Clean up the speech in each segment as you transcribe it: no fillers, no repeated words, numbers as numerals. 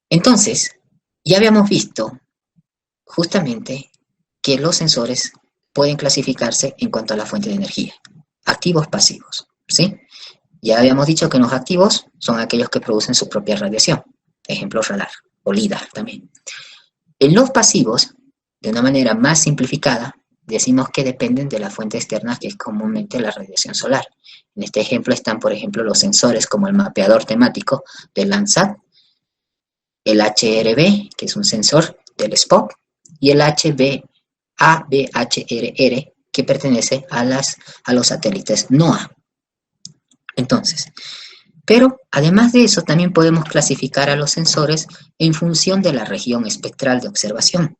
Entonces, ya habíamos visto justamente que los sensores pueden clasificarse en cuanto a la fuente de energía, activos, pasivos, ¿sí? Ya habíamos dicho que los activos son aquellos que producen su propia radiación, ejemplo radar o LIDAR también. En los pasivos, de una manera más simplificada, decimos que dependen de la fuente externa que es comúnmente la radiación solar. En este ejemplo están, por ejemplo, los sensores como el mapeador temático del Landsat, el HRB, que es un sensor del SPOT, y el ABHRR, que pertenece a los satélites NOAA. Entonces, pero además de eso, también podemos clasificar a los sensores en función de la región espectral de observación.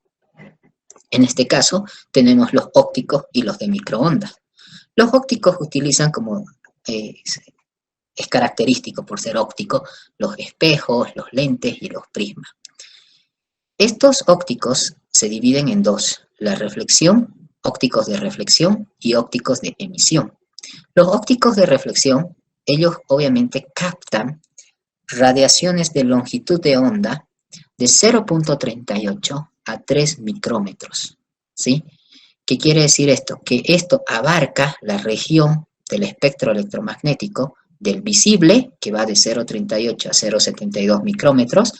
En este caso, tenemos los ópticos y los de microondas. Los ópticos utilizan como es característico por ser óptico, los espejos, los lentes y los prismas. Estos ópticos se dividen en dos, la reflexión, ópticos de reflexión y ópticos de emisión. Los ópticos de reflexión, ellos obviamente captan radiaciones de longitud de onda de 0.38 a 3 micrómetros, ¿sí? ¿Qué quiere decir esto? Que esto abarca la región del espectro electromagnético del visible, que va de 0.38 a 0.72 micrómetros,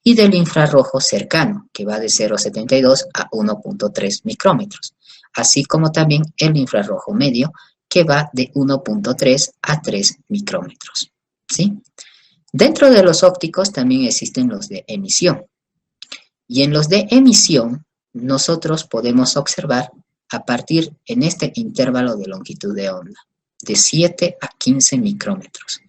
y del infrarrojo cercano, que va de 0.72 a 1.3 micrómetros, así como también el infrarrojo medio, que va de 1.3 a 3 micrómetros, ¿sí? Dentro de los ópticos también existen los de emisión, y en los de emisión nosotros podemos observar a partir en este intervalo de longitud de onda, de 7 a 15 micrómetros,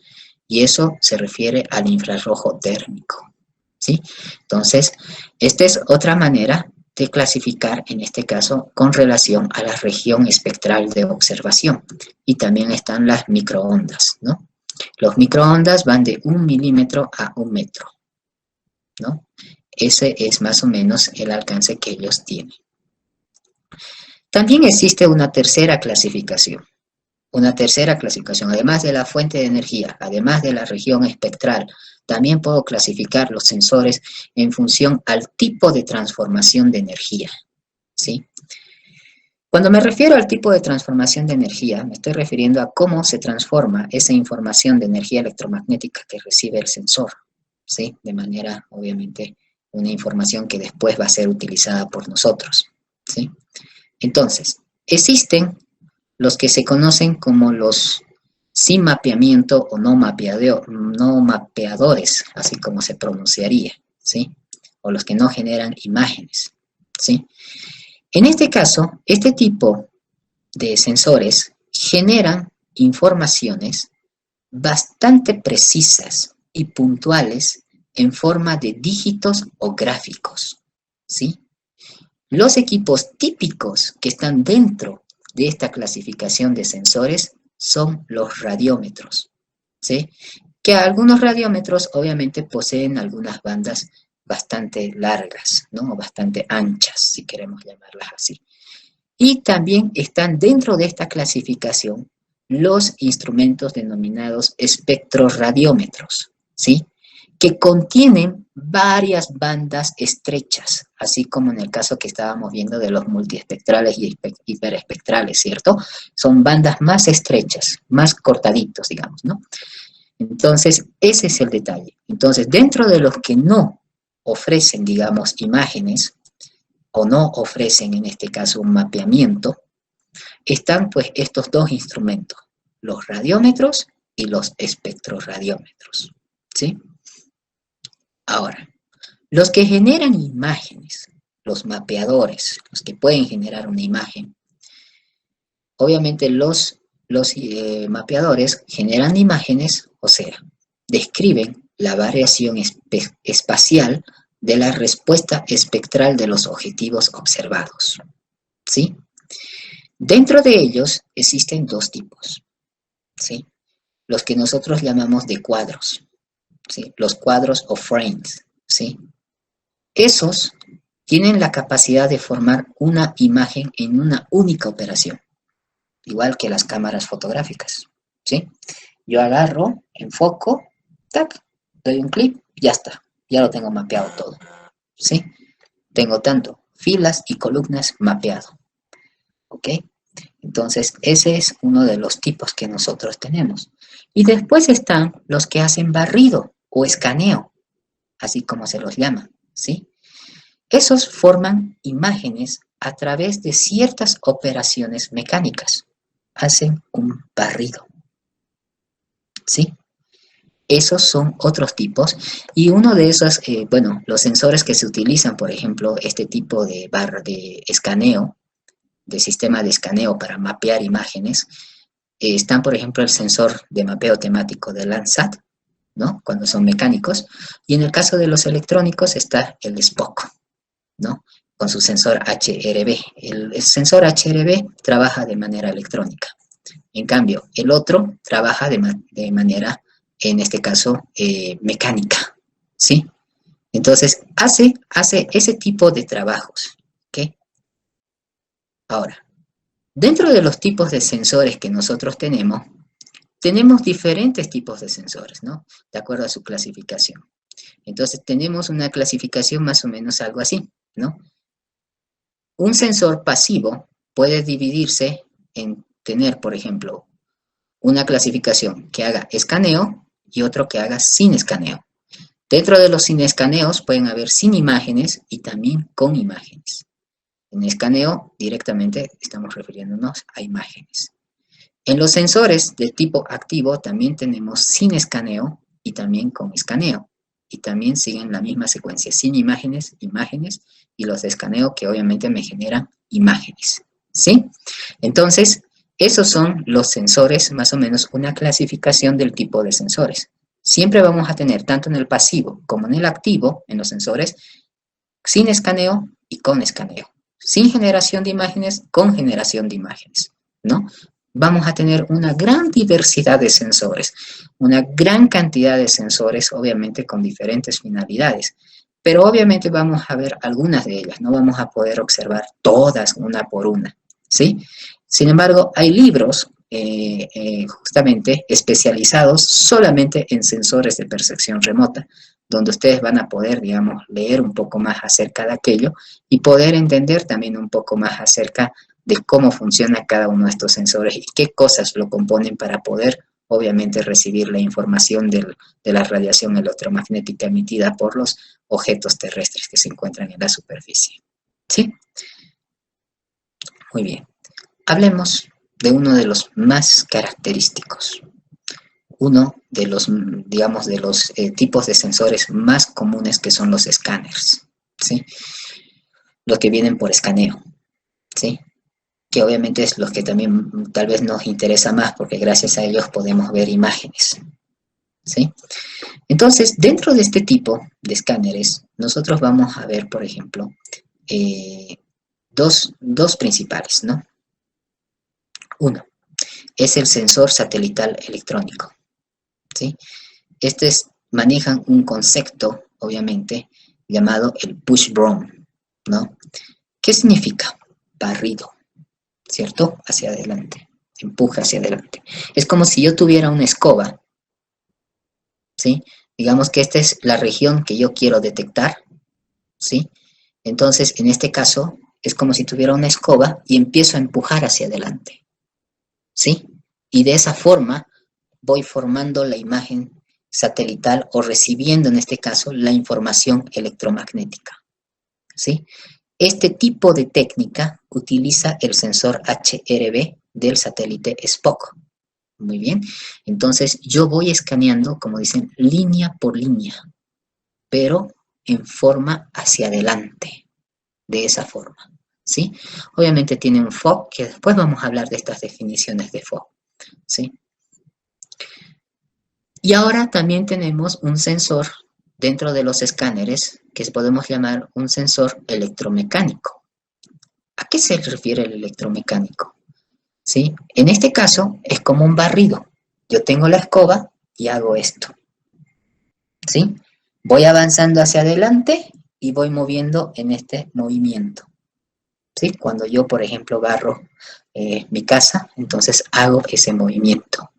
y eso se refiere al infrarrojo térmico, ¿sí? Entonces, esta es otra manera de clasificar, en este caso, con relación a la región espectral de observación, y también están las microondas, ¿no? Los microondas van de 1 milímetro a 1 metro, ¿no? Ese es más o menos el alcance que ellos tienen. También existe una tercera clasificación. Además de la fuente de energía, además de la región espectral, también puedo clasificar los sensores en función al tipo de transformación de energía, ¿sí? Cuando me refiero al tipo de transformación de energía, me estoy refiriendo a cómo se transforma esa información de energía electromagnética que recibe el sensor, ¿sí? De manera, obviamente, una información que después va a ser utilizada por nosotros, ¿sí? Entonces, existen los que se conocen como los sin mapeamiento o no mapeadores, así como se pronunciaría, ¿sí? O los que no generan imágenes, ¿sí? En este caso, este tipo de sensores generan informaciones bastante precisas y puntuales en forma de dígitos o gráficos, ¿sí? Los equipos típicos que están dentro de esta clasificación de sensores son los radiómetros, ¿sí? Que algunos radiómetros obviamente poseen algunas bandas bastante largas, ¿no? O bastante anchas, si queremos llamarlas así. Y también están dentro de esta clasificación los instrumentos denominados espectroradiómetros, ¿sí? Que contienen varias bandas estrechas, así como en el caso que estábamos viendo de los multiespectrales y hiperespectrales, ¿cierto? Son bandas más estrechas, más cortaditos, digamos, ¿no? Entonces, ese es el detalle. Entonces, dentro de los que no ofrecen, digamos, imágenes, o no ofrecen, en este caso, un mapeamiento, están pues estos dos instrumentos, los radiómetros y los espectroradiómetros, ¿sí? Ahora, los que generan imágenes, los mapeadores, los que pueden generar una imagen, obviamente los mapeadores generan imágenes, o sea, describen la variación espacial de la respuesta espectral de los objetivos observados, ¿sí? Dentro de ellos existen dos tipos, ¿sí? Los que nosotros llamamos de cuadros, ¿sí? Los cuadros o frames, ¿sí? Esos tienen la capacidad de formar una imagen en una única operación, igual que las cámaras fotográficas, ¿sí? Yo agarro, enfoco, tac, doy un clic, ya está. ya lo tengo mapeado todo, ¿sí? Tengo tanto filas y columnas mapeado, ¿ok? Entonces, ese es uno de los tipos que nosotros tenemos. Y después están los que hacen barrido o escaneo, así como se los llama, ¿sí? Esos forman imágenes a través de ciertas operaciones mecánicas. Hacen un barrido, ¿sí? Esos son otros tipos y uno de esos, bueno, los sensores que se utilizan, por ejemplo, este tipo de barra de escaneo, de sistema de escaneo para mapear imágenes, están, por ejemplo, el sensor de mapeo temático de Landsat, ¿no? Cuando son mecánicos, y en el caso de los electrónicos está el Spock, ¿no? Con su sensor HRB. El sensor HRB trabaja de manera electrónica. En cambio, el otro trabaja de manera, en este caso, mecánica, ¿sí? Entonces, hace ese tipo de trabajos, ¿ok? Ahora, dentro de los tipos de sensores que nosotros tenemos diferentes tipos de sensores, ¿no? De acuerdo a su clasificación. Entonces, tenemos una clasificación más o menos algo así, ¿no? Un sensor pasivo puede dividirse en tener, por ejemplo, una clasificación que haga escaneo y otro que haga sin escaneo. Dentro de los sin escaneos pueden haber sin imágenes y también con imágenes. En escaneo directamente estamos refiriéndonos a imágenes. En los sensores de tipo activo también tenemos sin escaneo y también con escaneo. Y también siguen la misma secuencia, sin imágenes, imágenes, y los de escaneo que obviamente me generan imágenes, ¿sí? Entonces, esos son los sensores, más o menos una clasificación del tipo de sensores. Siempre vamos a tener, tanto en el pasivo como en el activo, en los sensores, sin escaneo y con escaneo. Sin generación de imágenes, con generación de imágenes, ¿no? Vamos a tener una gran diversidad de sensores, una gran cantidad de sensores, obviamente con diferentes finalidades, pero obviamente vamos a ver algunas de ellas, no vamos a poder observar todas una por una, ¿sí? Sin embargo, hay libros justamente especializados solamente en sensores de percepción remota, donde ustedes van a poder, digamos, leer un poco más acerca de aquello y poder entender también un poco más acerca de cómo funciona cada uno de estos sensores y qué cosas lo componen para poder, obviamente, recibir la información de la radiación electromagnética emitida por los objetos terrestres que se encuentran en la superficie. ¿Sí? Muy bien. Hablemos de uno de los más característicos. Uno de los, digamos, de los tipos de sensores más comunes que son los escáneres, ¿sí? Los que vienen por escaneo, ¿sí? Que obviamente es los que también tal vez nos interesa más porque gracias a ellos podemos ver imágenes, ¿sí? Entonces, dentro de este tipo de escáneres, nosotros vamos a ver, por ejemplo, dos principales, ¿no? Uno es el sensor satelital electrónico, ¿sí? Manejan un concepto, obviamente, llamado el push broom, ¿no? ¿Qué significa? Barrido, ¿cierto? Hacia adelante, empuja hacia adelante. Es como si yo tuviera una escoba, ¿sí? Digamos que esta es la región que yo quiero detectar, ¿sí? Entonces, en este caso, es como si tuviera una escoba y empiezo a empujar hacia adelante, ¿sí? Y de esa forma voy formando la imagen satelital o recibiendo, en este caso, la información electromagnética, ¿sí? Este tipo de técnica utiliza el sensor HRB del satélite Spock. Muy bien. Entonces, yo voy escaneando, como dicen, línea por línea, pero en forma hacia adelante, de esa forma, ¿sí? Obviamente tiene un FOV, que después vamos a hablar de estas definiciones de FOV, ¿sí? Y ahora también tenemos un sensor dentro de los escáneres que podemos llamar un sensor electromecánico. ¿A qué se refiere el electromecánico? ¿Sí? En este caso es como un barrido. Yo tengo la escoba y hago esto, ¿sí? Voy avanzando hacia adelante y voy moviendo en este movimiento, ¿sí? Cuando yo, por ejemplo, barro mi casa, entonces hago ese movimiento.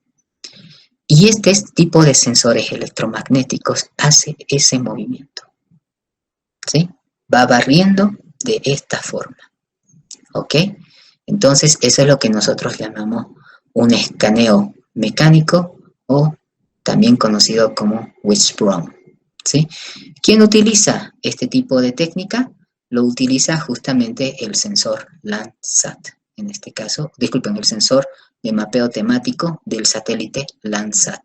Y este tipo de sensores electromagnéticos hace ese movimiento, ¿sí? Va barriendo de esta forma, ¿ok? Entonces, eso es lo que nosotros llamamos un escaneo mecánico o también conocido como wishbone, ¿sí? ¿Quién utiliza este tipo de técnica? Lo utiliza justamente el sensor Landsat, en este caso, disculpen, el sensor de mapeo temático del satélite Landsat,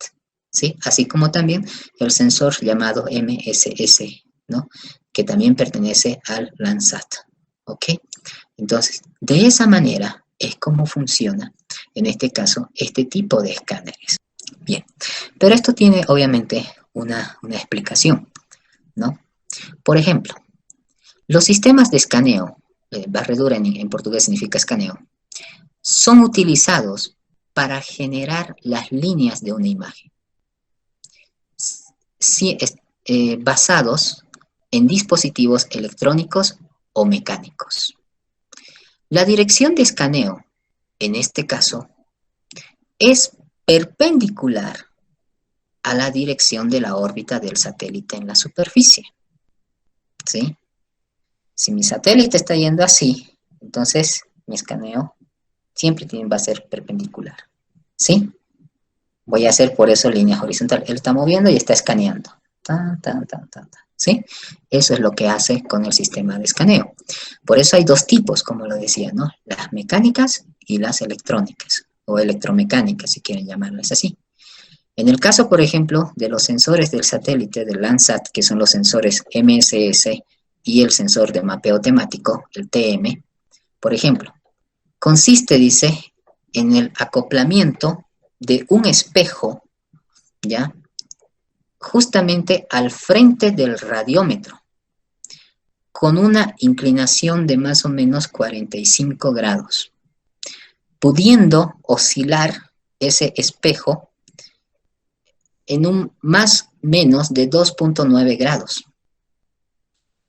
¿sí? Así como también el sensor llamado MSS, ¿no? Que también pertenece al Landsat, ¿ok? Entonces, de esa manera es como funciona, en este caso, este tipo de escáneres. Bien, pero esto tiene obviamente una explicación, ¿no? Por ejemplo, los sistemas de escaneo, barredura en portugués significa escaneo, son utilizados para generar las líneas de una imagen, basados en dispositivos electrónicos o mecánicos. La dirección de escaneo, en este caso, es perpendicular a la dirección de la órbita del satélite en la superficie, ¿sí? Si mi satélite está yendo así, entonces mi escaneo siempre va a ser perpendicular, ¿sí? Voy a hacer por eso línea horizontal. Él está moviendo y está escaneando. ¿Sí? Eso es lo que hace con el sistema de escaneo. Por eso hay dos tipos, como lo decía, ¿no? Las mecánicas y las electrónicas, o electromecánicas, si quieren llamarlas así. En el caso, por ejemplo, de los sensores del satélite del Landsat, que son los sensores MSS y el sensor de mapeo temático, el TM, por ejemplo, consiste, dice, en el acoplamiento de un espejo, ¿ya? Justamente al frente del radiómetro, con una inclinación de más o menos 45 grados, pudiendo oscilar ese espejo en un más o menos de 2.9 grados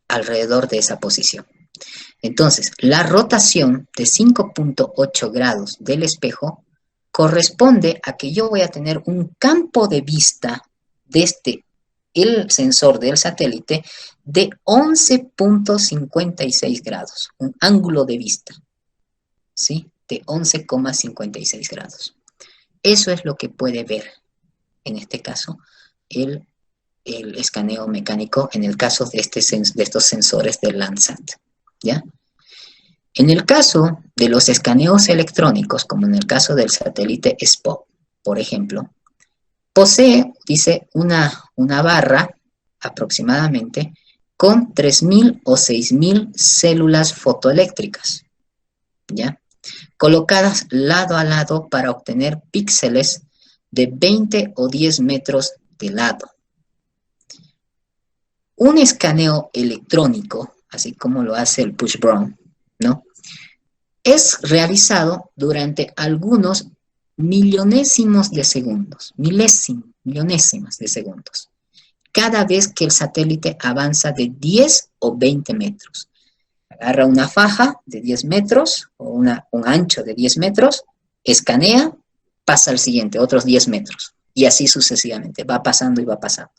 alrededor de esa posición. Entonces, la rotación de 5.8 grados del espejo corresponde a que yo voy a tener un campo de vista desde el sensor del satélite de 11.56 grados, un ángulo de vista, ¿sí? De 11,56 grados. Eso es lo que puede ver, en este caso, el escaneo mecánico en el caso de estos sensores del Landsat, ¿ya? En el caso de los escaneos electrónicos, como en el caso del satélite SPOT, por ejemplo, posee, dice, una barra aproximadamente con 3.000 o 6.000 células fotoeléctricas, ¿ya? Colocadas lado a lado para obtener píxeles de 20 o 10 metros de lado. Un escaneo electrónico, así como lo hace el Push-Brown, ¿no? Es realizado durante algunos millonésimos de segundos, millonésimas de segundos, cada vez que el satélite avanza de 10 o 20 metros. Agarra una faja de 10 metros o un ancho de 10 metros, escanea, pasa al siguiente, otros 10 metros, y así sucesivamente, va pasando y va pasando.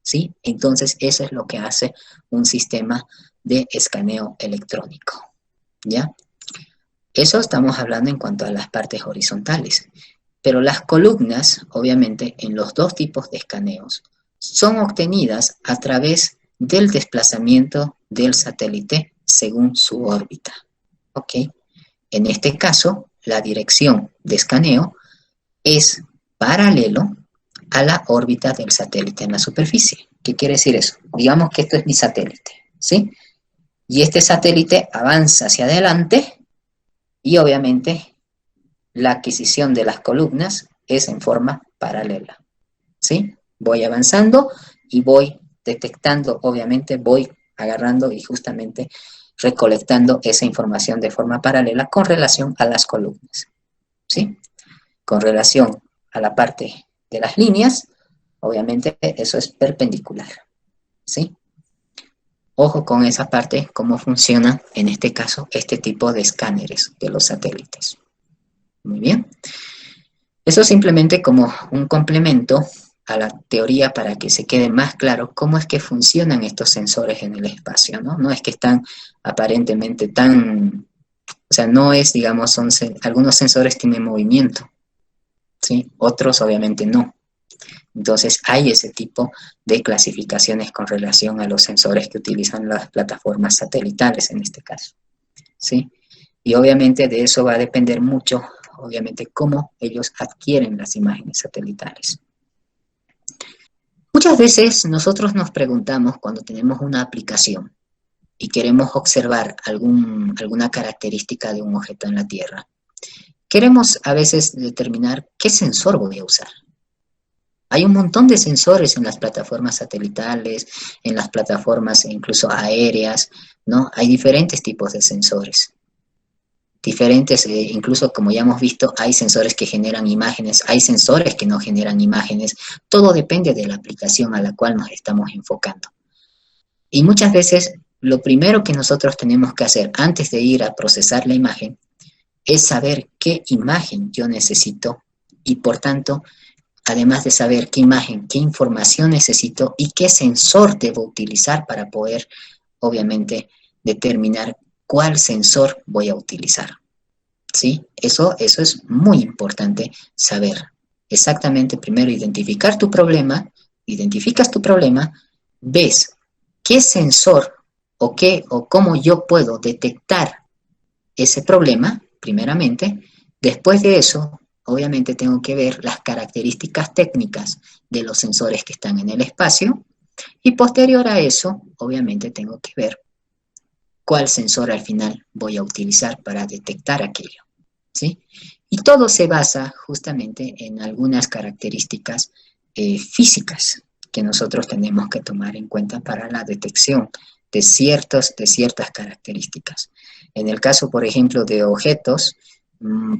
¿Sí? Entonces, eso es lo que hace un sistema de escaneo electrónico, ¿ya? Eso estamos hablando en cuanto a las partes horizontales, pero las columnas, obviamente, en los dos tipos de escaneos, son obtenidas a través del desplazamiento del satélite según su órbita, ¿ok? En este caso, la dirección de escaneo es paralelo a la órbita del satélite en la superficie. ¿Qué quiere decir eso? Digamos que esto es mi satélite, ¿sí? Y este satélite avanza hacia adelante y obviamente la adquisición de las columnas es en forma paralela, ¿sí? Voy avanzando y voy detectando, obviamente voy agarrando y justamente recolectando esa información de forma paralela con relación a las columnas, ¿sí? Con relación a la parte de las líneas, obviamente eso es perpendicular, ¿sí? Ojo con esa parte, cómo funciona en este caso este tipo de escáneres de los satélites. Muy bien. Eso simplemente como un complemento a la teoría para que se quede más claro cómo es que funcionan estos sensores en el espacio, ¿no? No es que están aparentemente tan, o sea, no es, digamos, algunos sensores tienen movimiento, ¿sí? Otros obviamente no. Entonces hay ese tipo de clasificaciones con relación a los sensores que utilizan las plataformas satelitales en este caso, ¿sí? Y obviamente de eso va a depender mucho, obviamente, cómo ellos adquieren las imágenes satelitales. Muchas veces nosotros nos preguntamos cuando tenemos una aplicación y queremos observar alguna característica de un objeto en la Tierra. Queremos a veces determinar qué sensor voy a usar. Hay un montón de sensores en las plataformas satelitales, en las plataformas incluso aéreas, ¿no? Hay diferentes tipos de sensores. Diferentes, incluso como ya hemos visto, hay sensores que generan imágenes, hay sensores que no generan imágenes. Todo depende de la aplicación a la cual nos estamos enfocando. Y muchas veces lo primero que nosotros tenemos que hacer antes de ir a procesar la imagen es saber qué imagen yo necesito y por tanto, además de saber qué imagen, qué información necesito y qué sensor debo utilizar para poder, obviamente, determinar cuál sensor voy a utilizar. ¿Sí? Eso es muy importante saber. Exactamente, primero identificar tu problema, identificas tu problema, ves qué sensor o cómo yo puedo detectar ese problema, primeramente. Después de eso, obviamente tengo que ver las características técnicas de los sensores que están en el espacio y posterior a eso, obviamente tengo que ver cuál sensor al final voy a utilizar para detectar aquello, ¿sí? Y todo se basa justamente en algunas características físicas que nosotros tenemos que tomar en cuenta para la detección de ciertas características. En el caso, por ejemplo, de objetos,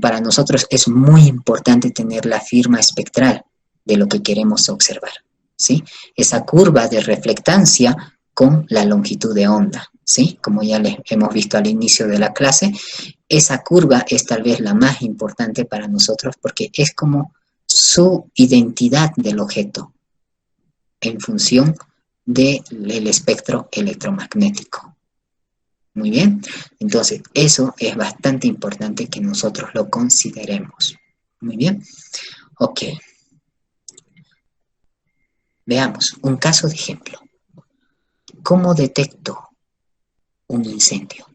para nosotros es muy importante tener la firma espectral de lo que queremos observar, ¿sí? Esa curva de reflectancia con la longitud de onda, ¿sí? Como ya les hemos visto al inicio de la clase, esa curva es tal vez la más importante para nosotros porque es como su identidad del objeto en función del espectro electromagnético. Muy bien, entonces eso es bastante importante que nosotros lo consideremos. Muy bien, ok. Veamos un caso de ejemplo. ¿Cómo detecto un incendio?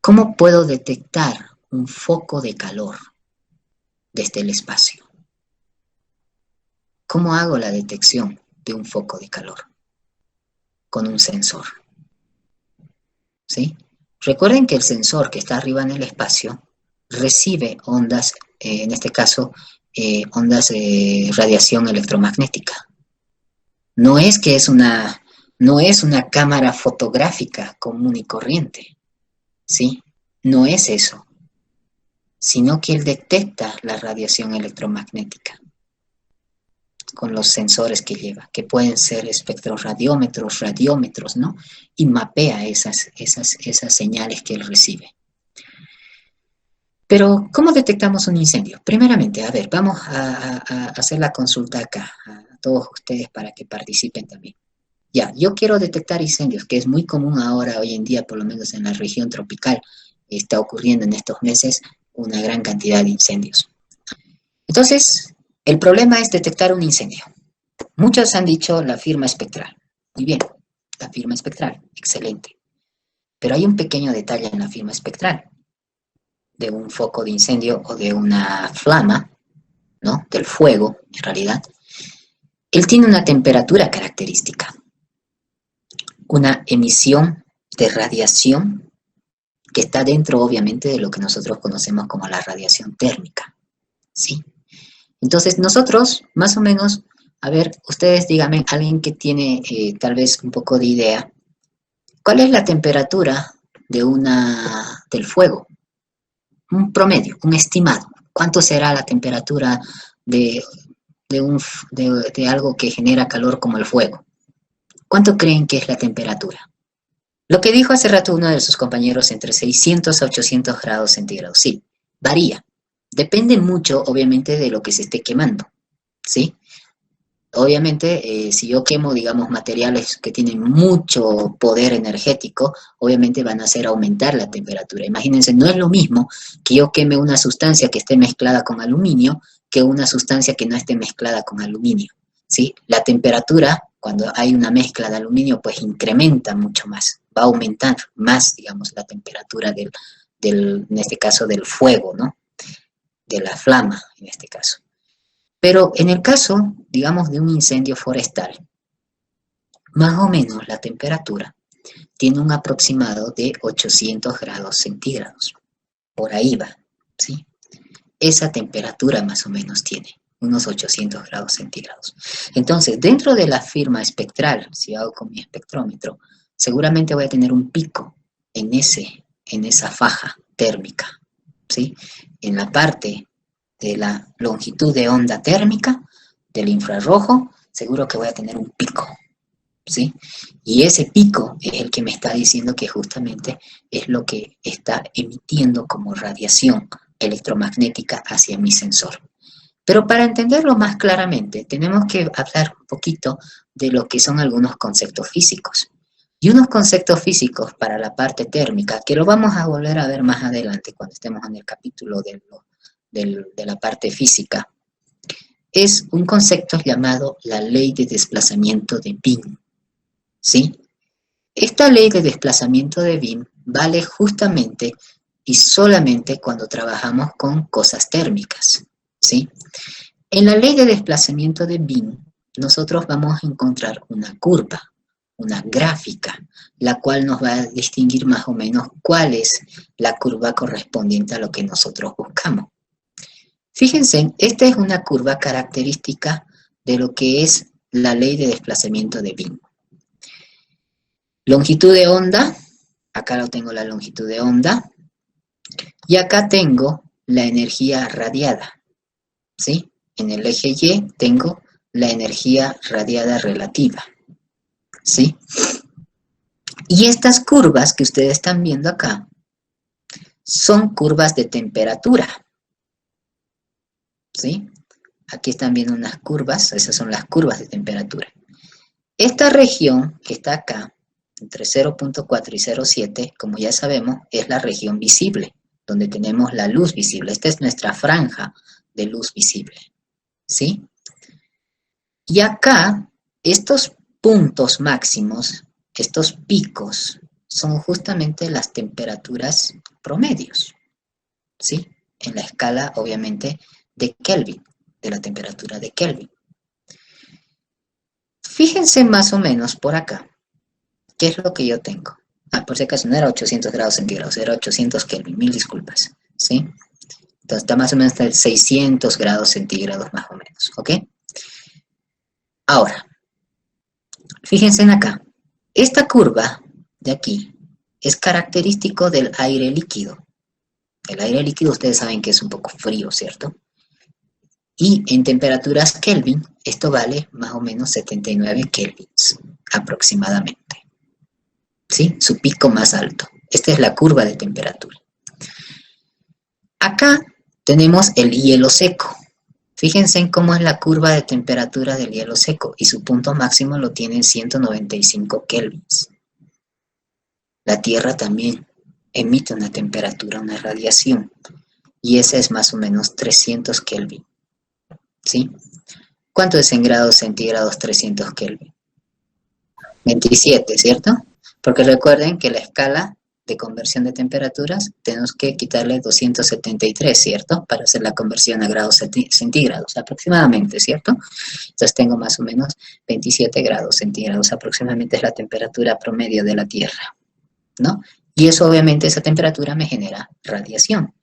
¿Cómo puedo detectar un foco de calor desde el espacio? ¿Cómo hago la detección de un foco de calor? Con un sensor. ¿Sí? Recuerden que el sensor que está arriba en el espacio recibe ondas, en este caso, ondas de radiación electromagnética. No es que no es una cámara fotográfica común y corriente, ¿sí? No es eso, sino que él detecta la radiación electromagnética con los sensores que lleva, que pueden ser espectroradiómetros, radiómetros, ¿no? Y mapea esas señales que él recibe. Pero, ¿cómo detectamos un incendio? Primeramente, a ver, vamos a hacer la consulta acá, a todos ustedes para que participen también. Ya, yo quiero detectar incendios, que es muy común ahora, hoy en día, por lo menos en la región tropical, está ocurriendo en estos meses una gran cantidad de incendios. Entonces, el problema es detectar un incendio. Muchos han dicho la firma espectral. Muy bien, la firma espectral, excelente. Pero hay un pequeño detalle en la firma espectral de un foco de incendio o de una flama, ¿no? Del fuego, en realidad. Él tiene una temperatura característica, una emisión de radiación que está dentro, obviamente, de lo que nosotros conocemos como la radiación térmica, ¿sí? Entonces, nosotros, más o menos, a ver, ustedes díganme, alguien que tiene tal vez un poco de idea, ¿cuál es la temperatura del fuego? Un promedio, un estimado. ¿Cuánto será la temperatura de, de algo que genera calor como el fuego? ¿Cuánto creen que es la temperatura? Lo que dijo hace rato uno de sus compañeros, entre 600 a 800 grados centígrados. Sí, varía. Depende mucho, obviamente, de lo que se esté quemando, ¿sí? Obviamente, si yo quemo, digamos, materiales que tienen mucho poder energético, obviamente van a hacer aumentar la temperatura. Imagínense, no es lo mismo que yo queme una sustancia que esté mezclada con aluminio que una sustancia que no esté mezclada con aluminio, ¿sí? La temperatura, cuando hay una mezcla de aluminio, pues incrementa mucho más, va a aumentar más, digamos, la temperatura en este caso, del fuego, ¿no? De la flama, en este caso. Pero en el caso, digamos, de un incendio forestal, más o menos la temperatura tiene un aproximado de 800 grados centígrados. Por ahí va, ¿sí? Esa temperatura más o menos tiene, unos 800 grados centígrados. Entonces, dentro de la firma espectral, si hago con mi espectrómetro, seguramente voy a tener un pico en esa faja térmica, ¿sí? En la parte de la longitud de onda térmica del infrarrojo, seguro que voy a tener un pico, ¿sí? Y ese pico es el que me está diciendo que justamente es lo que está emitiendo como radiación electromagnética hacia mi sensor. Pero para entenderlo más claramente, tenemos que hablar un poquito de lo que son algunos conceptos físicos. Y unos conceptos físicos para la parte térmica, que lo vamos a volver a ver más adelante cuando estemos en el capítulo de la parte física, es un concepto llamado la ley de desplazamiento de Wien, ¿sí? Esta ley de desplazamiento de Wien vale justamente y solamente cuando trabajamos con cosas térmicas, ¿sí? En la ley de desplazamiento de Wien, nosotros vamos a encontrar una curva, una gráfica, la cual nos va a distinguir más o menos cuál es la curva correspondiente a lo que nosotros buscamos. Fíjense, esta es una curva característica de lo que es la ley de desplazamiento de Wien. Longitud de onda, acá lo tengo la longitud de onda, y acá tengo la energía radiada, ¿sí? En el eje Y tengo la energía radiada relativa, ¿sí? Y estas curvas que ustedes están viendo acá son curvas de temperatura, ¿sí? Aquí están viendo unas curvas, esas son las curvas de temperatura. Esta región que está acá, entre 0.4 y 0.7, como ya sabemos, es la región visible, donde tenemos la luz visible. Esta es nuestra franja de luz visible, ¿sí? Y acá, estos puntos máximos, estos picos, son justamente las temperaturas promedios, ¿sí? En la escala, obviamente, de Kelvin, de la temperatura de Kelvin. Fíjense más o menos por acá, ¿qué es lo que yo tengo? Por si acaso no era 800 grados centígrados, era 800 Kelvin, mil disculpas, ¿sí? Entonces está más o menos hasta 600 grados centígrados más o menos, ¿ok? Ahora, fíjense en acá, esta curva de aquí es característico del aire líquido. El aire líquido ustedes saben que es un poco frío, ¿cierto? Y en temperaturas Kelvin, esto vale más o menos 79 kelvins aproximadamente, ¿sí? Su pico más alto. Esta es la curva de temperatura. Acá tenemos el hielo seco. Fíjense en cómo es la curva de temperatura del hielo seco y su punto máximo lo tiene en 195 kelvins. La Tierra también emite una temperatura, una radiación, y esa es más o menos 300 kelvin, ¿sí? ¿Cuánto es en grados centígrados 300 kelvin? 27, ¿cierto? Porque recuerden que la escala de conversión de temperaturas tenemos que quitarle 273, ¿cierto? Para hacer la conversión a grados centígrados aproximadamente, ¿cierto? Entonces tengo más o menos 27 grados centígrados aproximadamente es la temperatura promedio de la Tierra, ¿no? Y eso obviamente, esa temperatura me genera radiación.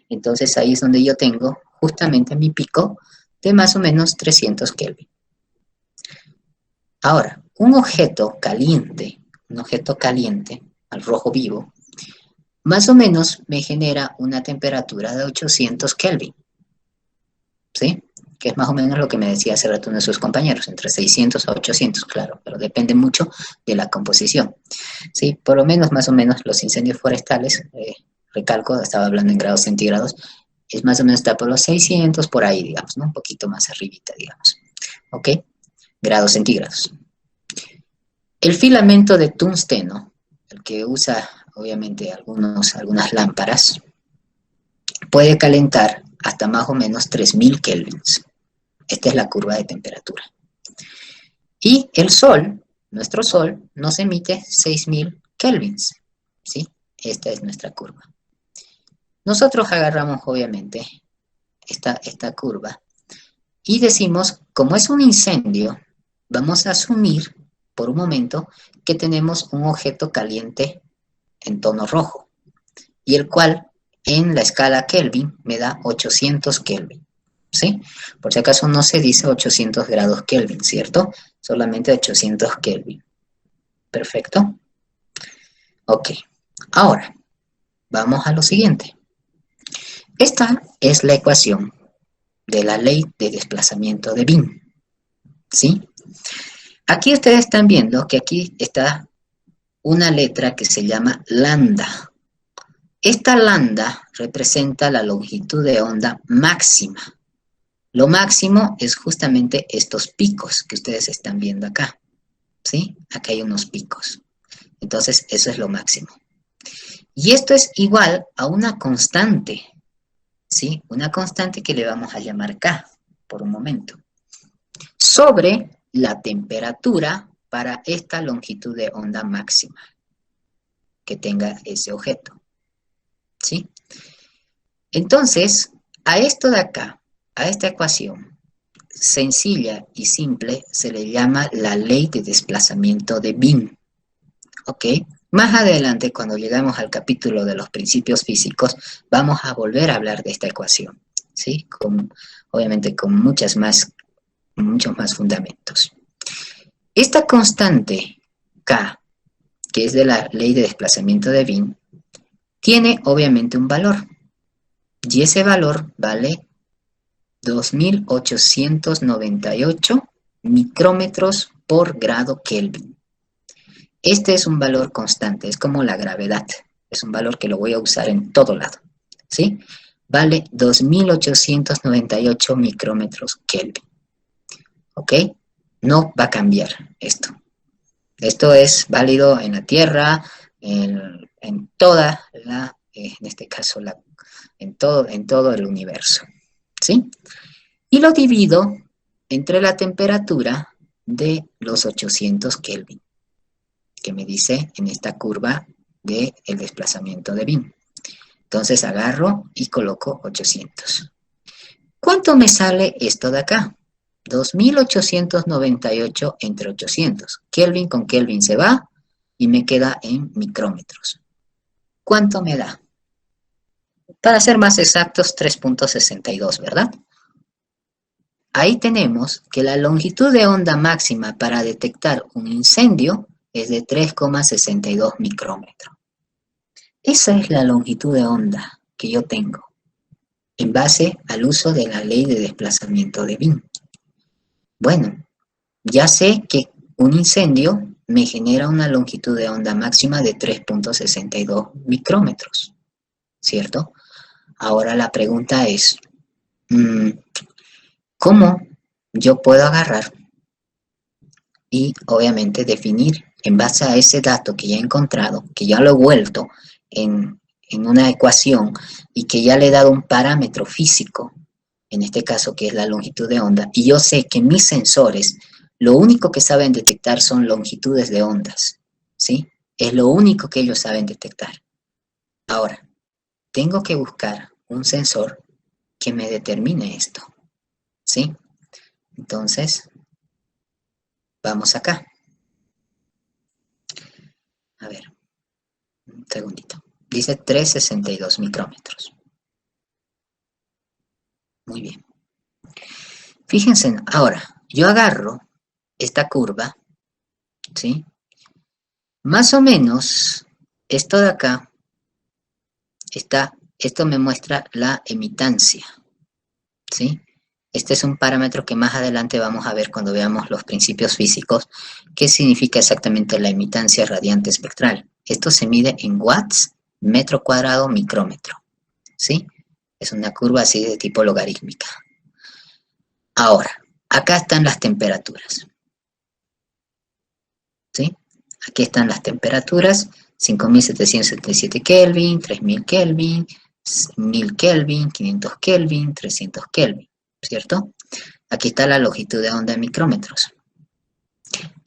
Entonces ahí es donde yo tengo justamente mi pico de más o menos 300 Kelvin. Ahora, un objeto caliente al rojo vivo, más o menos me genera una temperatura de 800 Kelvin, ¿sí? Que es más o menos lo que me decía hace rato uno de sus compañeros, entre 600 a 800, claro, pero depende mucho de la composición, ¿sí? Por lo menos, más o menos, los incendios forestales, recalco, estaba hablando en grados centígrados, Es más o menos está por los 600, por ahí, digamos, ¿no? Un poquito más arribita, digamos. ¿Ok? Grados centígrados. El filamento de tungsteno, el que usa, obviamente, algunas lámparas, puede calentar hasta más o menos 3000 kelvins. Esta es la curva de temperatura. Y el Sol, nuestro Sol, nos emite 6000 kelvins, ¿sí? Esta es nuestra curva. Nosotros agarramos, obviamente, esta curva y decimos, como es un incendio, vamos a asumir por un momento que tenemos un objeto caliente en tono rojo, y el cual en la escala Kelvin me da 800 Kelvin, ¿sí? Por si acaso no se dice 800 grados Kelvin, ¿cierto? Solamente 800 Kelvin. Perfecto. Ok. Ahora, vamos a lo siguiente. Esta es la ecuación de la ley de desplazamiento de Wien, ¿sí? Aquí ustedes están viendo que aquí está una letra que se llama lambda. Esta lambda representa la longitud de onda máxima. Lo máximo es justamente estos picos que ustedes están viendo acá, ¿sí? Acá hay unos picos. Entonces, eso es lo máximo. Y esto es igual a una constante, ¿sí? Una constante que le vamos a llamar K, por un momento, sobre la temperatura para esta longitud de onda máxima que tenga ese objeto, ¿sí? Entonces, a esto de acá, a esta ecuación sencilla y simple, se le llama la ley de desplazamiento de Wien, ¿ok? Más adelante, cuando llegamos al capítulo de los principios físicos, vamos a volver a hablar de esta ecuación, ¿sí? Obviamente con muchos más fundamentos. Esta constante K, que es de la ley de desplazamiento de Wien, tiene obviamente un valor, y ese valor vale 2898 micrómetros por grado Kelvin. Este es un valor constante, es como la gravedad, es un valor que lo voy a usar en todo lado, ¿sí? Vale 2898 micrómetros Kelvin, ¿ok? No va a cambiar esto. Esto es válido en la Tierra, en toda la, en este caso, en todo el universo, ¿sí? Y lo divido entre la temperatura de los 800 Kelvin, que me dice en esta curva del desplazamiento de Wien. Entonces agarro y coloco 800. ¿Cuánto me sale esto de acá? 2898 entre 800. Kelvin con Kelvin se va y me queda en micrómetros. ¿Cuánto me da? Para ser más exactos, 3.62, ¿verdad? Ahí tenemos que la longitud de onda máxima para detectar un incendio es de 3,62 micrómetros. Esa es la longitud de onda que yo tengo en base al uso de la ley de desplazamiento de Wien. Bueno, ya sé que un incendio me genera una longitud de onda máxima de 3.62 micrómetros, ¿cierto? Ahora la pregunta es, ¿cómo yo puedo agarrar y obviamente definir en base a ese dato que ya he encontrado, que ya lo he vuelto en una ecuación y que ya le he dado un parámetro físico, en este caso que es la longitud de onda, y yo sé que mis sensores lo único que saben detectar son longitudes de ondas, ¿sí? Es lo único que ellos saben detectar. Ahora, tengo que buscar un sensor que me determine esto, ¿sí? Entonces, vamos acá. A ver, un segundito. Dice 362 micrómetros. Muy bien. Fíjense, ahora, yo agarro esta curva, ¿sí? Más o menos, esto de acá, esto me muestra la emitancia, ¿sí? Este es un parámetro que más adelante vamos a ver cuando veamos los principios físicos, qué significa exactamente la emitancia radiante espectral. Esto se mide en watts, metro cuadrado, micrómetro, ¿sí? Es una curva así de tipo logarítmica. Ahora, acá están las temperaturas. ¿Sí? Aquí están las temperaturas, 5777 Kelvin, 3000 Kelvin, 1000 Kelvin, 500 Kelvin, 300 Kelvin, ¿cierto? Aquí está la longitud de onda en micrómetros.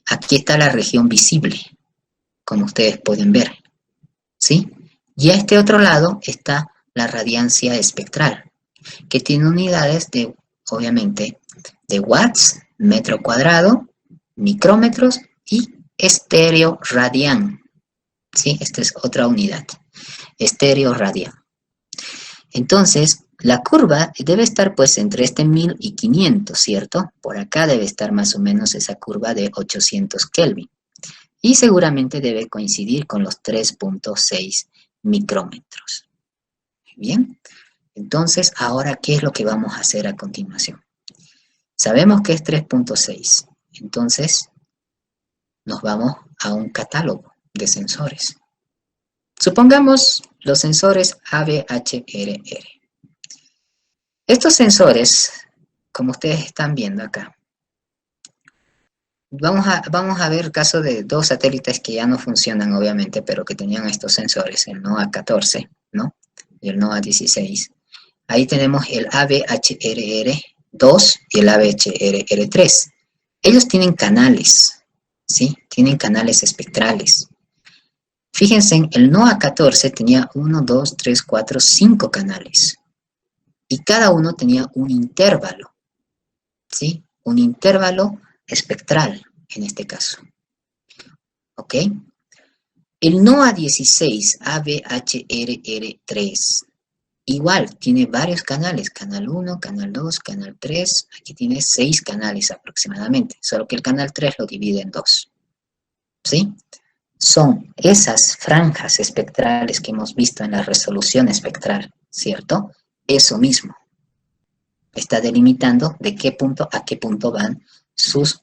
Aquí está la región visible, como ustedes pueden ver, ¿sí? Y a este otro lado está la radiancia espectral, que tiene unidades de, obviamente, de watts, metro cuadrado, micrómetros y estéreo radián. ¿Sí? Esta es otra unidad. Estéreo radián. Entonces, la curva debe estar pues entre este 1000 y 500, ¿cierto? Por acá debe estar más o menos esa curva de 800 Kelvin. Y seguramente debe coincidir con los 3.6 micrómetros. Bien. Entonces, ahora, ¿qué es lo que vamos a hacer a continuación? Sabemos que es 3.6. Entonces, nos vamos a un catálogo de sensores. Supongamos los sensores ABHRR. Estos sensores, como ustedes están viendo acá, vamos a ver el caso de dos satélites que ya no funcionan, obviamente, pero que tenían estos sensores, el NOAA-14, ¿no? Y el NOAA-16. Ahí tenemos el ABHRR2 y el ABHRR3. Ellos tienen canales, ¿sí? Tienen canales espectrales. Fíjense, el NOAA-14 tenía 1, 2, 3, 4, 5 canales. Y cada uno tenía un intervalo, ¿sí? Un intervalo espectral, en este caso. ¿Ok? El NOAA-16 ABHRR3 igual, tiene varios canales, canal 1, canal 2, canal 3, aquí tiene 6 canales aproximadamente, solo que el canal 3 lo divide en 2, ¿sí? Son esas franjas espectrales que hemos visto en la resolución espectral, ¿cierto? Eso mismo. Está delimitando de qué punto a qué punto van sus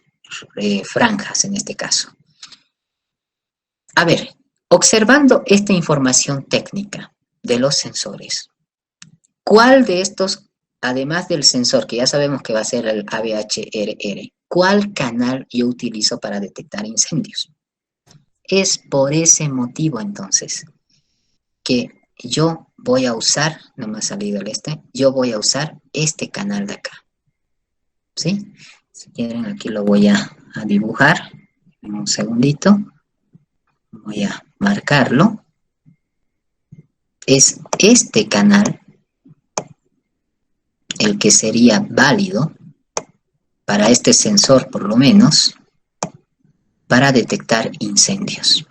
franjas en este caso. A ver, observando esta información técnica de los sensores, ¿cuál de estos, además del sensor, que ya sabemos que va a ser el ABHRR, cuál canal yo utilizo para detectar incendios? Es por ese motivo, entonces, que yo voy a usar, no me ha salido el yo voy a usar este canal de acá. ¿Sí? Si quieren, aquí lo voy a dibujar. En un segundito. Voy a marcarlo. Es este canal el que sería válido para este sensor, por lo menos, para detectar incendios.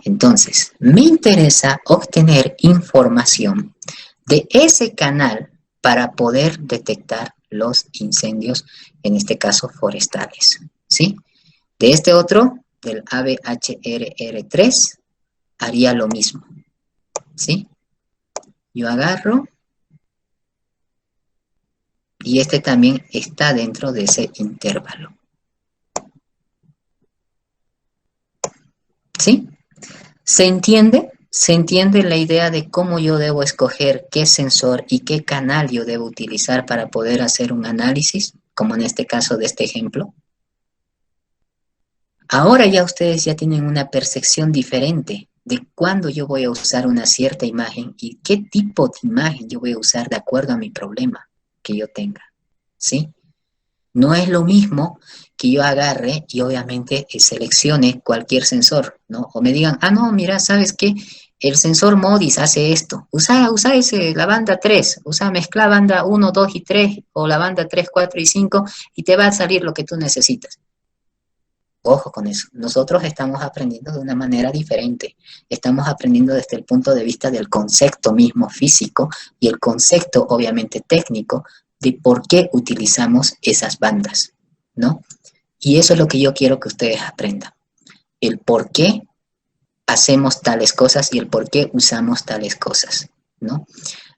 Entonces, me interesa obtener información de ese canal para poder detectar los incendios, en este caso forestales, ¿sí? De este otro, del ABHRR3, haría lo mismo, ¿sí? Yo agarro y este también está dentro de ese intervalo, ¿sí? ¿Se entiende? ¿Se entiende la idea de cómo yo debo escoger qué sensor y qué canal yo debo utilizar para poder hacer un análisis, como en este caso de este ejemplo? Ahora ya ustedes ya tienen una percepción diferente de cuándo yo voy a usar una cierta imagen y qué tipo de imagen yo voy a usar de acuerdo a mi problema que yo tenga, ¿sí? No es lo mismo que yo agarre y obviamente seleccione cualquier sensor, ¿no? O me digan, ah, no, mira, ¿sabes qué? El sensor MODIS hace esto. Usa la banda 3, mezcla banda 1, 2 y 3, o la banda 3, 4 y 5, y te va a salir lo que tú necesitas. Ojo con eso. Nosotros estamos aprendiendo de una manera diferente. Estamos aprendiendo desde el punto de vista del concepto mismo físico y el concepto, obviamente, técnico de por qué utilizamos esas bandas, ¿no? Y eso es lo que yo quiero que ustedes aprendan. El por qué hacemos tales cosas y el por qué usamos tales cosas, ¿no?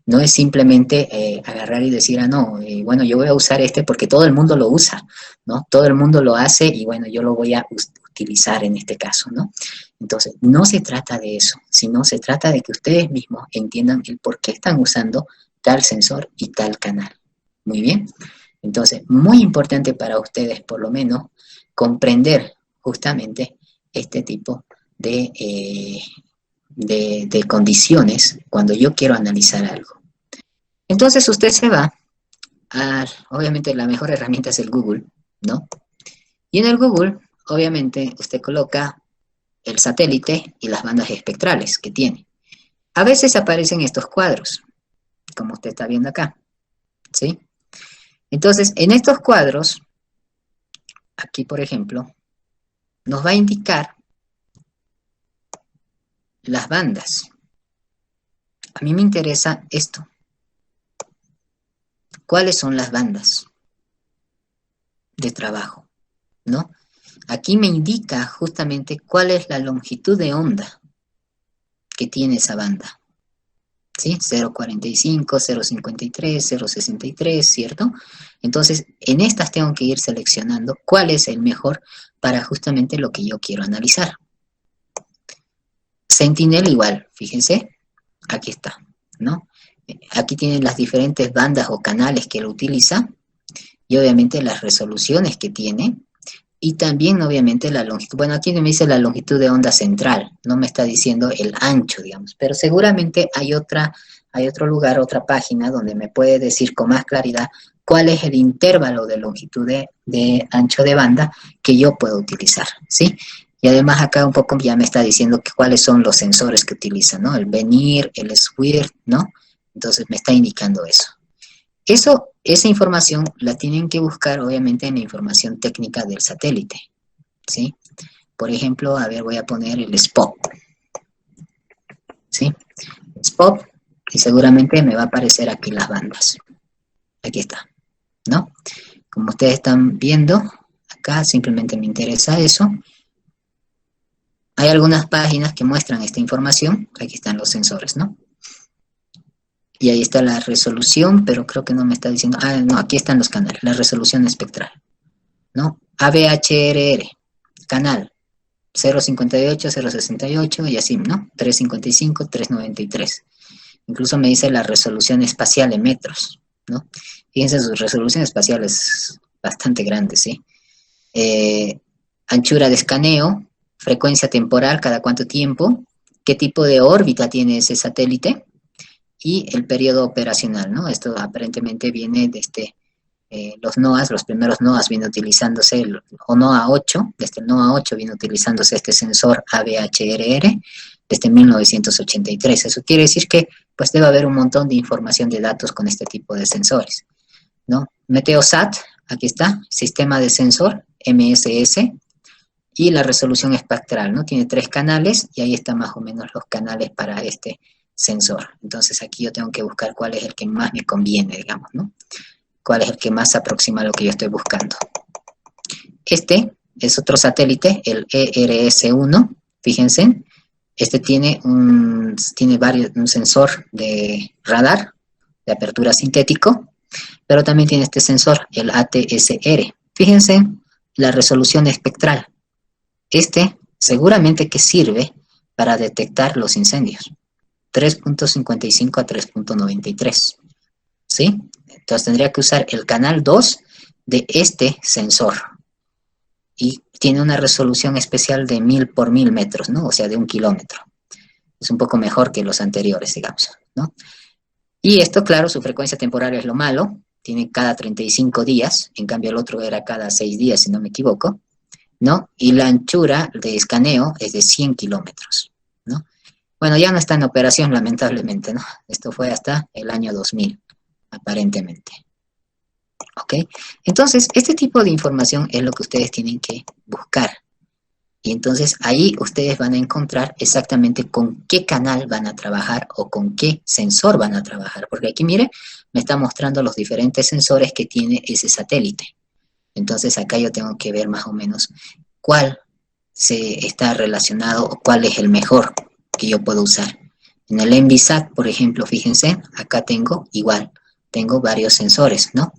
No es simplemente agarrar y decir, ah, no, bueno, yo voy a usar este porque todo el mundo lo usa, ¿no? Todo el mundo lo hace y bueno, yo lo voy a utilizar en este caso, ¿no? Entonces, no se trata de eso, sino se trata de que ustedes mismos entiendan el por qué están usando tal sensor y tal canal. Muy bien. Entonces, muy importante para ustedes, por lo menos, comprender justamente este tipo de condiciones cuando yo quiero analizar algo. Entonces, usted se va obviamente, la mejor herramienta es el Google, ¿no? Y en el Google, obviamente, usted coloca el satélite y las bandas espectrales que tiene. A veces aparecen estos cuadros, como usted está viendo acá, ¿sí? Entonces, en estos cuadros, aquí por ejemplo, nos va a indicar las bandas. A mí me interesa esto. ¿Cuáles son las bandas de trabajo? ¿No? Aquí me indica justamente cuál es la longitud de onda que tiene esa banda. ¿Sí? 0.45, 0.53, 0.63, ¿cierto? Entonces, en estas tengo que ir seleccionando cuál es el mejor para justamente lo que yo quiero analizar. Sentinel igual, fíjense, aquí está, ¿no? Aquí tienen las diferentes bandas o canales que lo utiliza y obviamente las resoluciones que tiene y también obviamente la longitud. Bueno, aquí me dice la longitud de onda central, no me está diciendo el ancho, digamos, pero seguramente hay otro lugar, otra página donde me puede decir con más claridad cuál es el intervalo de longitud de ancho de banda que yo puedo utilizar, ¿sí? Y además acá un poco ya me está diciendo cuáles son los sensores que utiliza, ¿no? El Venir, el SWIR, ¿no? Entonces me está indicando eso. Esa información la tienen que buscar obviamente en la información técnica del satélite, ¿sí? Por ejemplo, a ver, voy a poner el SPOT, ¿sí? SPOT, y seguramente me va a aparecer aquí las bandas. Aquí está, ¿no? Como ustedes están viendo, acá simplemente me interesa eso. Hay algunas páginas que muestran esta información, aquí están los sensores, ¿no? Y ahí está la resolución, pero creo que no me está diciendo, no, aquí están los canales, la resolución espectral, ¿no? ABHRR, canal 0.58, 0.68 y así, ¿no? 3.55, 3.93. Incluso me dice la resolución espacial en metros, ¿no? Fíjense, su resolución espacial es bastante grande, ¿sí? Anchura de escaneo, frecuencia temporal, cada cuánto tiempo, qué tipo de órbita tiene ese satélite y el periodo operacional, ¿no? Esto aparentemente viene desde los NOAAs, los primeros NOAAs viene utilizándose, o NOAA 8, desde el NOAA 8 viene utilizándose este sensor ABHRR desde 1983. Eso quiere decir que pues debe haber un montón de información de datos con este tipo de sensores, ¿no? Meteosat, aquí está, sistema de sensor, MSS, y la resolución espectral, ¿no? Tiene 3 canales y ahí están más o menos los canales para este sensor. Entonces aquí yo tengo que buscar cuál es el que más me conviene, digamos, ¿no? Cuál es el que más se aproxima a lo que yo estoy buscando. Este es otro satélite, el ERS-1, fíjense. Este tiene un sensor de radar, de apertura sintético, pero también tiene este sensor, el ATSR. Fíjense la resolución espectral. Este seguramente que sirve para detectar los incendios. 3.55 a 3.93. ¿Sí? Entonces tendría que usar el canal 2 de este sensor. Y tiene una resolución especial de 1000 por 1000 metros, ¿no? O sea, de 1 kilómetro. Es un poco mejor que los anteriores, digamos, ¿no? Y esto, claro, su frecuencia temporal es lo malo. Tiene cada 35 días. En cambio, el otro era cada 6 días, si no me equivoco, ¿no? Y la anchura de escaneo es de 100 kilómetros, ¿no? Bueno, ya no está en operación, lamentablemente, ¿no? Esto fue hasta el año 2000, aparentemente. ¿Ok? Entonces, este tipo de información es lo que ustedes tienen que buscar. Y entonces ahí ustedes van a encontrar exactamente con qué canal van a trabajar o con qué sensor van a trabajar. Porque aquí, mire, me está mostrando los diferentes sensores que tiene ese satélite. Entonces acá yo tengo que ver más o menos cuál se está relacionado o cuál es el mejor que yo puedo usar. En el Envisat, por ejemplo, fíjense, acá tengo igual, tengo varios sensores, ¿no?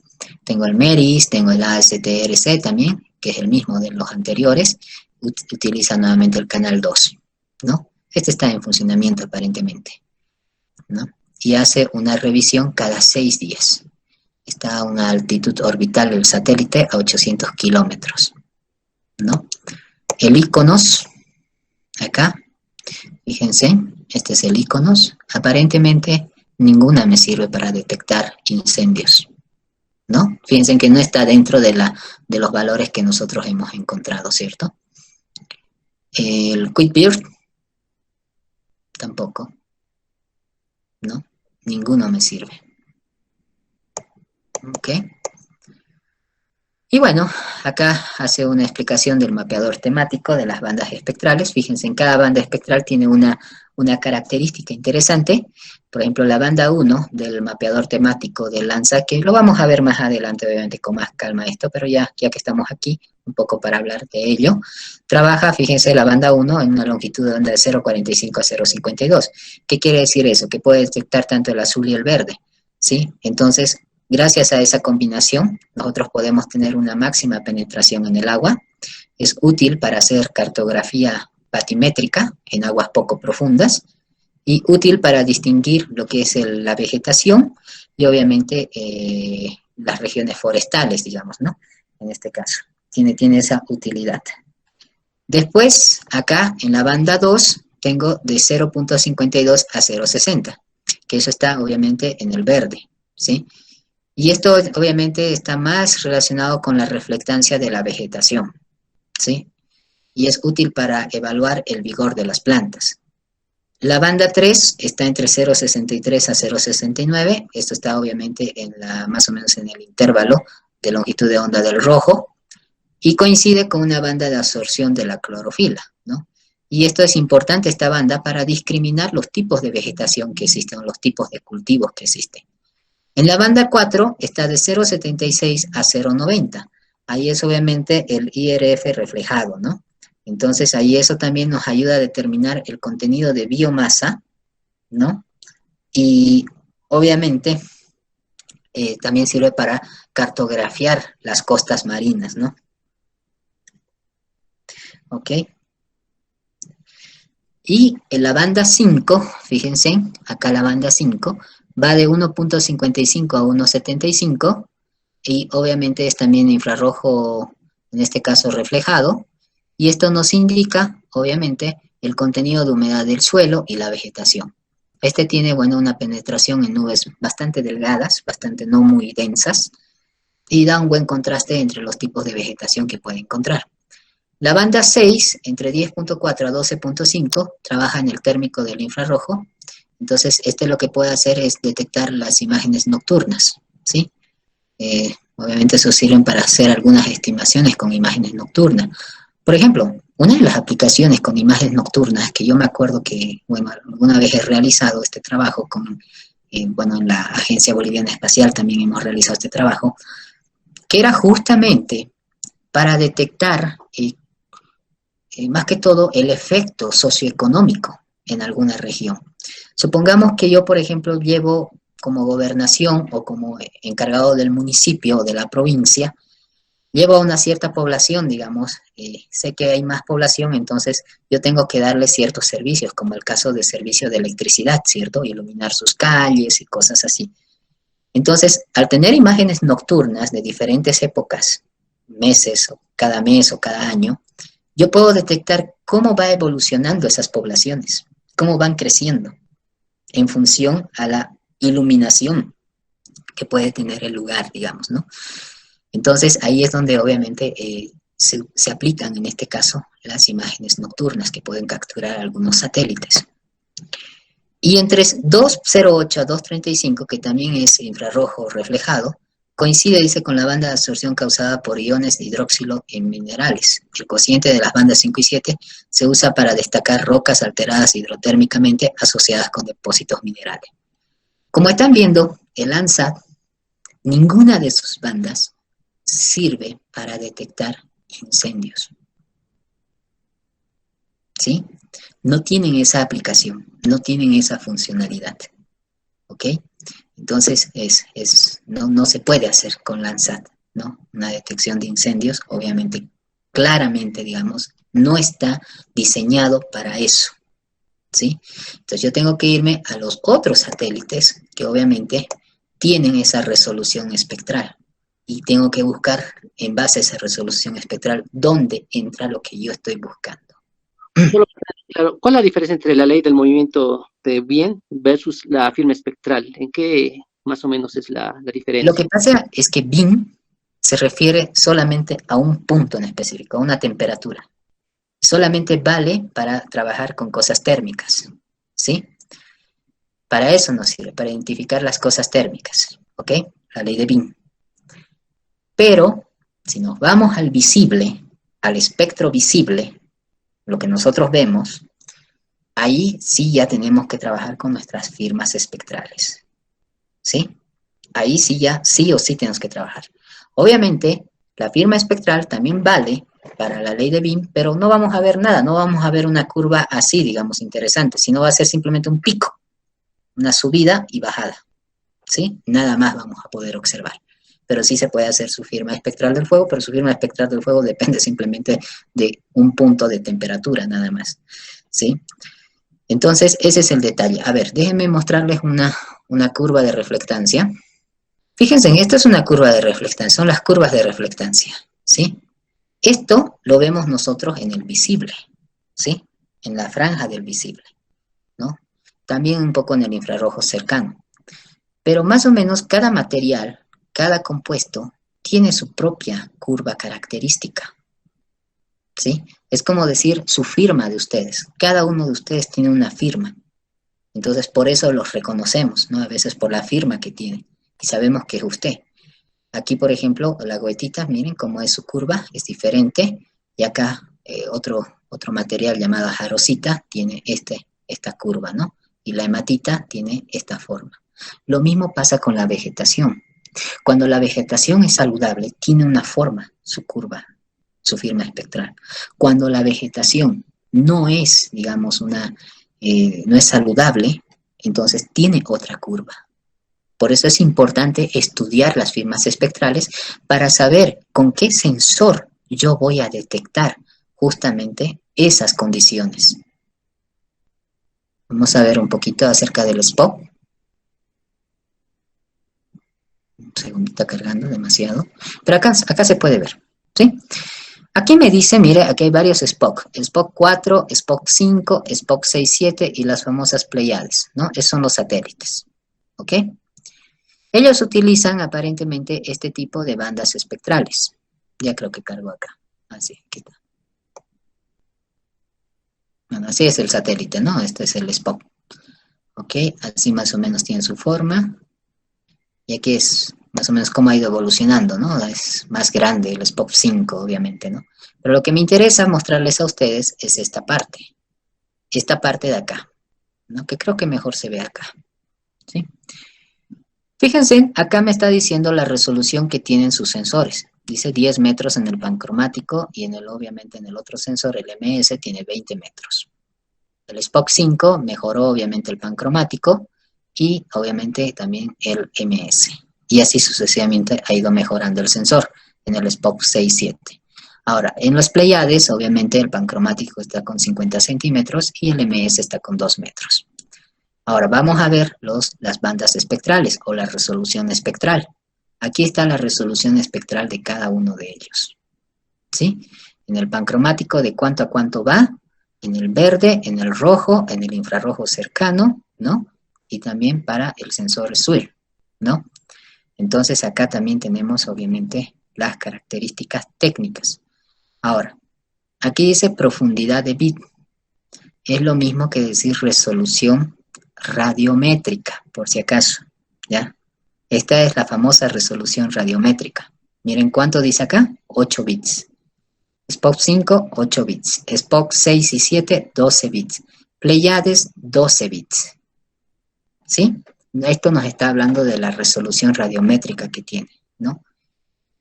Tengo el MERIS, tengo el ASTRC también, que es el mismo de los anteriores, utiliza nuevamente el canal 2, ¿no? Este está en funcionamiento aparentemente, ¿no? y hace una revisión cada 6 días. Está a una altitud orbital del satélite a 800 kilómetros, ¿no? El Iconos, acá, fíjense, este es el Iconos. Aparentemente ninguna me sirve para detectar incendios, ¿no? Fíjense que no está dentro de los valores que nosotros hemos encontrado, ¿cierto? El QuickBird, tampoco, ¿no? Ninguno me sirve. ¿Ok? Y bueno, acá hace una explicación del mapeador temático de las bandas espectrales. Fíjense, en cada banda espectral tiene una característica interesante. Por ejemplo, la banda 1 del mapeador temático de Landsat, que lo vamos a ver más adelante, obviamente, con más calma esto, pero ya que estamos aquí, un poco para hablar de ello, trabaja, fíjense, la banda 1 en una longitud de onda de 0,45 a 0,52. ¿Qué quiere decir eso? Que puede detectar tanto el azul y el verde, ¿sí? Entonces, gracias a esa combinación, nosotros podemos tener una máxima penetración en el agua. Es útil para hacer cartografía batimétrica en aguas poco profundas y útil para distinguir lo que es la vegetación y obviamente las regiones forestales, digamos, ¿no? En este caso, tiene esa utilidad. Después, acá en la banda 2, tengo de 0,52 a 0,60, que eso está obviamente en el verde, ¿sí? Y esto obviamente está más relacionado con la reflectancia de la vegetación, ¿sí? Y es útil para evaluar el vigor de las plantas. La banda 3 está entre 0,63 a 0,69, esto está obviamente más o menos en el intervalo de longitud de onda del rojo, y coincide con una banda de absorción de la clorofila, ¿no? Y esto es importante, esta banda, para discriminar los tipos de vegetación que existen, o los tipos de cultivos que existen. En la banda 4 está de 0,76 a 0,90. Ahí es obviamente el IRF reflejado, ¿no? Entonces ahí eso también nos ayuda a determinar el contenido de biomasa, ¿no? Y obviamente también sirve para cartografiar las costas marinas, ¿no? ¿Ok? Y en la banda 5, fíjense, acá la banda 5, va de 1,55 a 1,75 y obviamente es también infrarrojo, en este caso reflejado, y esto nos indica, obviamente, el contenido de humedad del suelo y la vegetación. Este tiene, bueno, una penetración en nubes bastante delgadas, bastante no muy densas, y da un buen contraste entre los tipos de vegetación que puede encontrar. La banda 6, entre 10,4 a 12,5, trabaja en el térmico del infrarrojo. Entonces, lo que puede hacer es detectar las imágenes nocturnas, ¿sí? Obviamente eso sirven para hacer algunas estimaciones con imágenes nocturnas. Por ejemplo, una de las aplicaciones con imágenes nocturnas que yo me acuerdo que, bueno, alguna vez he realizado este trabajo bueno, en la Agencia Boliviana Espacial también hemos realizado este trabajo, que era justamente para detectar más que todo el efecto socioeconómico en alguna región. Supongamos que yo, por ejemplo, llevo como gobernación o como encargado del municipio o de la provincia, llevo a una cierta población, digamos, sé que hay más población, entonces yo tengo que darle ciertos servicios, como el caso de servicio de electricidad, ¿cierto? Iluminar sus calles y cosas así. Entonces, al tener imágenes nocturnas de diferentes épocas, meses, o cada año, yo puedo detectar cómo va evolucionando esas poblaciones, cómo van creciendo en función a la iluminación que puede tener el lugar, digamos, ¿no? Entonces, ahí es donde obviamente se aplican, en este caso, las imágenes nocturnas que pueden capturar algunos satélites. Y entre 2,08 a 2,35, que también es infrarrojo reflejado, coincide, dice, con la banda de absorción causada por iones de hidroxilo en minerales. El cociente de las bandas 5 y 7 se usa para destacar rocas alteradas hidrotérmicamente asociadas con depósitos minerales. Como están viendo, el Landsat, ninguna de sus bandas sirve para detectar incendios. ¿Sí? No tienen esa aplicación, no tienen esa funcionalidad. ¿Ok? Entonces, no se puede hacer con Landsat, ¿no? Una detección de incendios, obviamente, claramente, digamos, no está diseñado para eso, ¿sí? Entonces yo tengo que irme a los otros satélites que obviamente tienen esa resolución espectral. Y tengo que buscar en base a esa resolución espectral dónde entra lo que yo estoy buscando. Solo, claro, ¿cuál es la diferencia entre la ley del movimiento de bien versus la firma espectral? ¿En qué más o menos es la Lo que diferencia? pasa es que BIM se refiere solamente a un punto en específico, a una temperatura. Solamente vale para trabajar con cosas térmicas, ¿sí? Para eso nos sirve, para identificar las cosas térmicas, ¿ok? La ley de BIM. Pero si nos vamos al visible, al espectro visible, lo que nosotros vemos, ahí sí ya tenemos que trabajar con nuestras firmas espectrales, ¿sí? Ahí sí ya sí o sí tenemos que trabajar. Obviamente, la firma espectral también vale para la ley de BIM, pero no vamos a ver nada, no vamos a ver una curva así, digamos, interesante, sino va a ser simplemente un pico, una subida y bajada, ¿sí? Nada más vamos a poder observar. Pero sí se puede hacer su firma espectral del fuego, pero su firma espectral del fuego depende simplemente de un punto de temperatura, nada más, ¿sí? Entonces, ese es el detalle. A ver, déjenme mostrarles una curva de reflectancia. Fíjense, esta es una curva de reflectancia, son las curvas de reflectancia, ¿sí? Esto lo vemos nosotros en el visible, ¿sí? En la franja del visible, ¿no? También un poco en el infrarrojo cercano. Pero más o menos cada material, cada compuesto, tiene su propia curva característica, ¿sí? Es como decir su firma de ustedes. Cada uno de ustedes tiene una firma. Entonces, por eso los reconocemos, ¿no? A veces por la firma que tiene. Y sabemos que es usted. Aquí, por ejemplo, la goetita, miren cómo es su curva, es diferente. Y acá otro material llamado jarosita tiene esta curva, ¿no? Y la hematita tiene esta forma. Lo mismo pasa con la vegetación. Cuando la vegetación es saludable, tiene una forma, su curva, su firma espectral. Cuando la vegetación no es, digamos, no es saludable, entonces tiene otra curva. Por eso es importante estudiar las firmas espectrales para saber con qué sensor yo voy a detectar justamente esas condiciones. Vamos a ver un poquito acerca del SPOC. Un segundo, está cargando demasiado. Pero acá se puede ver, ¿sí? Aquí me dice, mire, aquí hay varios SPOC. SPOC 4, SPOC 5, SPOC 6, 7 y las famosas Pleiades, ¿no? Esos son los satélites, ¿ok? Ellos utilizan aparentemente este tipo de bandas espectrales. Ya creo que cargo acá. Así, aquí está. Bueno, así es el satélite, ¿no? Este es el SPOC. ¿Ok? Así más o menos tiene su forma. Y aquí es más o menos cómo ha ido evolucionando, ¿no? Es más grande el SPOC 5, obviamente, ¿no? Pero lo que me interesa mostrarles a ustedes es esta parte de acá, ¿no? Que creo que mejor se ve acá, ¿sí? Fíjense, acá me está diciendo la resolución que tienen sus sensores. Dice 10 metros en el pancromático y obviamente en el otro sensor, el MS, tiene 20 metros. El SPOC 5 mejoró obviamente el pancromático y obviamente también el MS. Y así sucesivamente ha ido mejorando el sensor en el SPOC 6, 7. Ahora, en las Pleiades, obviamente el pancromático está con 50 centímetros y el MS está con 2 metros. Ahora vamos a ver las bandas espectrales o la resolución espectral. Aquí está la resolución espectral de cada uno de ellos, ¿sí? En el pancromático de cuánto a cuánto va, en el verde, en el rojo, en el infrarrojo cercano, ¿no? Y también para el sensor SWIR, ¿no? Entonces acá también tenemos obviamente las características técnicas. Ahora, aquí dice profundidad de bit. Es lo mismo que decir resolución radiométrica, por si acaso, ¿ya? Esta es la famosa resolución radiométrica. Miren cuánto dice acá, 8 bits. SPOC 5, 8 bits. SPOC 6 y 7, 12 bits. Pleiades, 12 bits. ¿Sí? Esto nos está hablando de la resolución radiométrica que tiene, ¿no?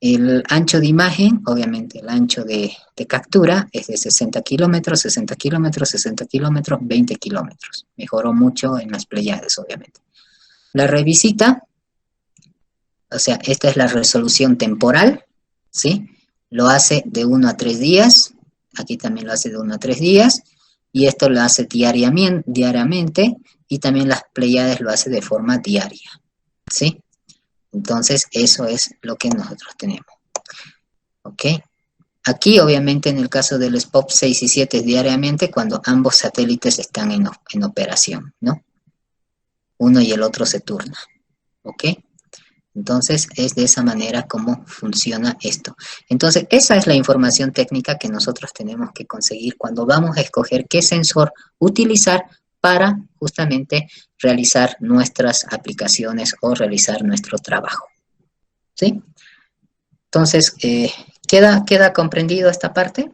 El ancho de imagen, obviamente el ancho de captura es de 60 kilómetros, 60 kilómetros, 60 kilómetros, 20 kilómetros. Mejoró mucho en las Pleiades, obviamente. La revisita, o sea, esta es la resolución temporal, ¿sí? Lo hace de 1 a 3 días, aquí también lo hace de 1 a 3 días, y esto lo hace diariamente, y también las Pléyades lo hace de forma diaria, ¿sí? Entonces, eso es lo que nosotros tenemos, ¿ok? Aquí, obviamente, en el caso del SPOP 6 y 7 es diariamente cuando ambos satélites están en operación, ¿no? Uno y el otro se turnan, ¿ok? Entonces, es de esa manera como funciona esto. Entonces, esa es la información técnica que nosotros tenemos que conseguir cuando vamos a escoger qué sensor utilizar para justamente realizar nuestras aplicaciones o realizar nuestro trabajo, ¿sí? Entonces, ¿queda comprendido esta parte?